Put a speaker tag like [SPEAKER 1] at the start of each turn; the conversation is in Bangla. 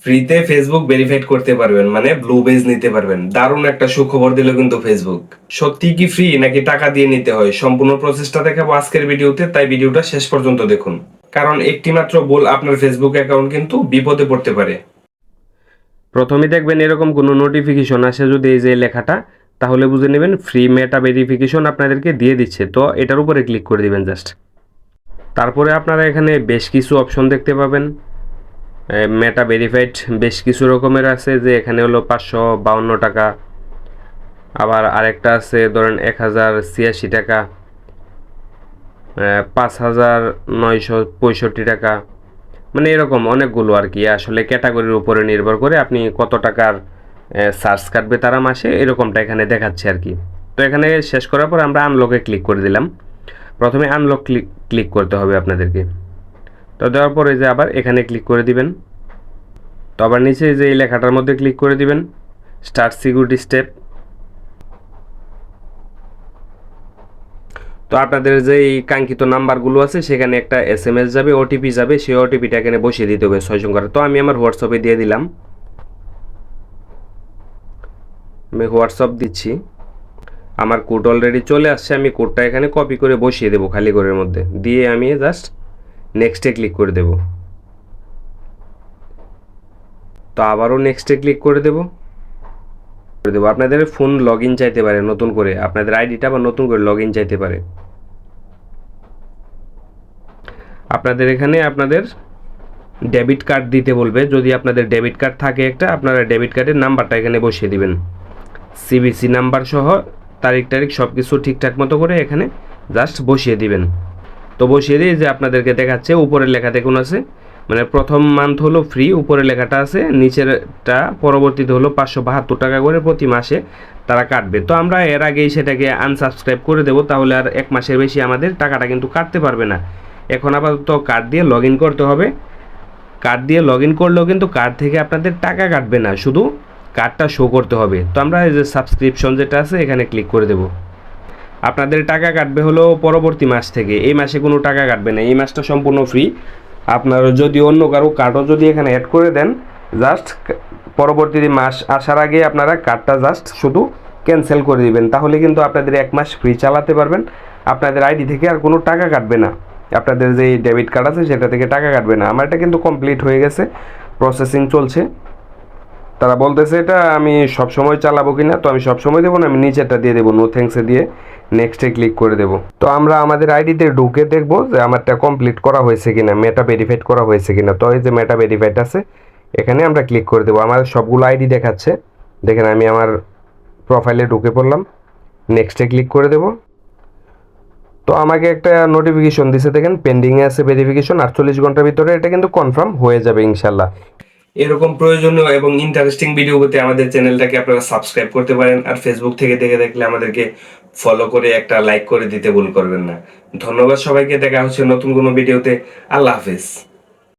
[SPEAKER 1] ফ্রিতে ফেসবুক ভেরিফাইড করতে পারবেন, মানে ব্লু বেজ নিতে পারবেন। দারুণ একটা সুখবর দিল কিন্তু ফেসবুক। সত্যি কি ফ্রি নাকি টাকা দিয়ে নিতে হয়, সম্পূর্ণ প্রসেসটা দেখাবো আজকের ভিডিওতে, তাই ভিডিওটা শেষ পর্যন্ত দেখুন। কারণ একটি মাত্র ভুল আপনার ফেসবুক অ্যাকাউন্ট কিন্তু বিপদে পড়তে পারে। প্রথমে দেখবেন এরকম কোনো নোটিফিকেশন আসে যদি এই যে লেখাটা, তাহলে বুঝে নেবেন ফ্রি মেটা ভেরিফিকেশন আপনাদেরকে দিয়ে দিচ্ছে। তো এটার উপরে ক্লিক করে দিবেন জাস্ট। তারপরে আপনারা এখানে বেশ কিছু অপশন দেখতে পাবেন। মেটা ভেরিফাইড বেশ কিছু রকমের আছে, যে এখানে হলো 552 টাকা, আবার আরেকটা আছে ধরেন 1086 টাকা, 5965 টাকা, মানে এরকম অনেকগুলো আর কি। আসলে ক্যাটাগরির উপরে নির্ভর করে আপনি কত টাকার চার্জ কাটবে তারা মাসে, এরকমটা এখানে দেখাচ্ছে আর কি। তো এখানে শেষ করার পর আমরা আনলকে ক্লিক করে দিলাম। প্রথমে আনলক ক্লিক করতে হবে আপনাদেরকে। তো দেওয়ার পরে যে আবার এখানে ক্লিক করে দিবেন। তো আবার নিচে যে এই লেখাটার মধ্যে ক্লিক করে দিবেন, স্টার্ট সিকিউরিটি স্টেপ। তো আপনাদের যে এই কাঙ্ক্ষিত নাম্বারগুলো আছে সেখানে একটা SMS যাবে, ওটিপি যাবে, সেই ওটিপিটা এখানে বসিয়ে দিতে হবে 6 সংখ্যার। তো আমি আমার হোয়াটসঅ্যাপে দিয়ে দিলাম। আমি হোয়াটসঅ্যাপ দিচ্ছি। আমার কোড অলরেডি চলে আসছে, আমি কোডটা এখানে কপি করে বসিয়ে দেবো খালি ঘরের মধ্যে, দিয়ে আমি জাস্ট নেক্সটে ক্লিক করে দেব। তো আবারও নেক্সটে ক্লিক করে দেব। আপনাদের ফোন লগ ইন চাইতে পারে নতুন করে, আপনাদের আইডিটা আবার নতুন করে লগ ইন চাইতে পারে। আপনাদের এখানে আপনাদের ডেবিট কার্ড দিতে বলবে। যদি আপনাদের ডেবিট কার্ড থাকে একটা, আপনারা ডেবিট কার্ডের নাম্বারটা এখানে বসিয়ে দিবেন, সিবিসি নাম্বার সহ তারিখ সব কিছু ঠিকঠাক মতো করে এখানে জাস্ট বসিয়ে দিবেন। তো বসিয়ে দিয়ে যে আপনাদেরকে দেখাচ্ছে উপরের লেখা দেখুন আছে, মানে প্রথম মান্থ হলো ফ্রি, উপরে লেখাটা আছে, নিচেরটা পরবর্তীতে হলো 572 টাকা করে প্রতি মাসে তারা কাটবে। তো আমরা এর আগেই সেটাকে আনসাবস্ক্রাইব করে দেবো, তাহলে আর 1 মাসের বেশি আমাদের টাকাটা কিন্তু কাটতে পারবে না। এখন আপাতত কার্ড দিয়ে লগ ইন করতে হবে। কার্ড দিয়ে লগ ইন করলেও কিন্তু কার্ড থেকে আপনাদের টাকা কাটবে না, শুধু কার্ডটা শো করতে হবে। তো আমরা এই যে সাবস্ক্রিপশন যেটা আছে এখানে ক্লিক করে দেব। আপনাদের টাকা কাটবে হলো পরবর্তী মাস থেকে, এই মাসে কোনো টাকা কাটবে না, এই মাসটা সম্পূর্ণ ফ্রি। আপনারা যদি অন্য কারো কার্ডও যদি এখানে অ্যাড করে দেন, জাস্ট পরবর্তী মাস আসার আগে আপনারা কার্ডটা জাস্ট শুধু ক্যান্সেল করে দিবেন, তাহলে কিন্তু আপনাদের 1 মাস ফ্রি চালাতে পারবেন। আপনাদের আইডি থেকে আর কোনো টাকা কাটবে না, আপনাদের যে ডেবিট কার্ড আছে সেটা থেকে টাকা কাটবে না। আমার এটা কিন্তু কমপ্লিট হয়ে গেছে, প্রসেসিং চলছে। তারা বলতেছে এটা আমি সব সময় চালাবো কিনা, তো আমি সব সময় দেবো না, আমি নিচেরটা দিয়ে দেবো, নো থ্যাঙ্কসে দিয়ে নেক্সটে ক্লিক করে দেবো। তো আমরা আমাদের আইডিতে ঢুকে দেখবো যে আমারটা কমপ্লিট করা হয়েছে কিনা, মেটা ভেরিফাইড করা হয়েছে কিনা। তো এই যে মেটা ভেরিফাইড আছে এখানে আমরা ক্লিক করে দেবো। আমার সবগুলো আইডি দেখাচ্ছে, দেখেন আমি আমার প্রোফাইলে ঢুকে পড়লাম, নেক্সটে ক্লিক করে দেবো। তো আমাকে একটা নোটিফিকেশন দিছে, দেখেন পেন্ডিংয়ে আছে ভেরিফিকেশন, 48 ঘন্টার ভিতরে এটা কিন্তু কনফার্ম হয়ে যাবে ইনশাল্লাহ। এরকম প্রয়োজনীয় এবং ইন্টারেস্টিং ভিডিও পেতে আমাদের চ্যানেলটাকে আপনারা সাবস্ক্রাইব করতে পারেন, আর ফেসবুক থেকে দেখে দেখলে আমাদেরকে ফলো করে একটা লাইক করে দিতে ভুল করবেন না। ধন্যবাদ সবাইকে, দেখা হচ্ছে নতুন কোনো ভিডিওতে। আল্লাহ হাফেজ।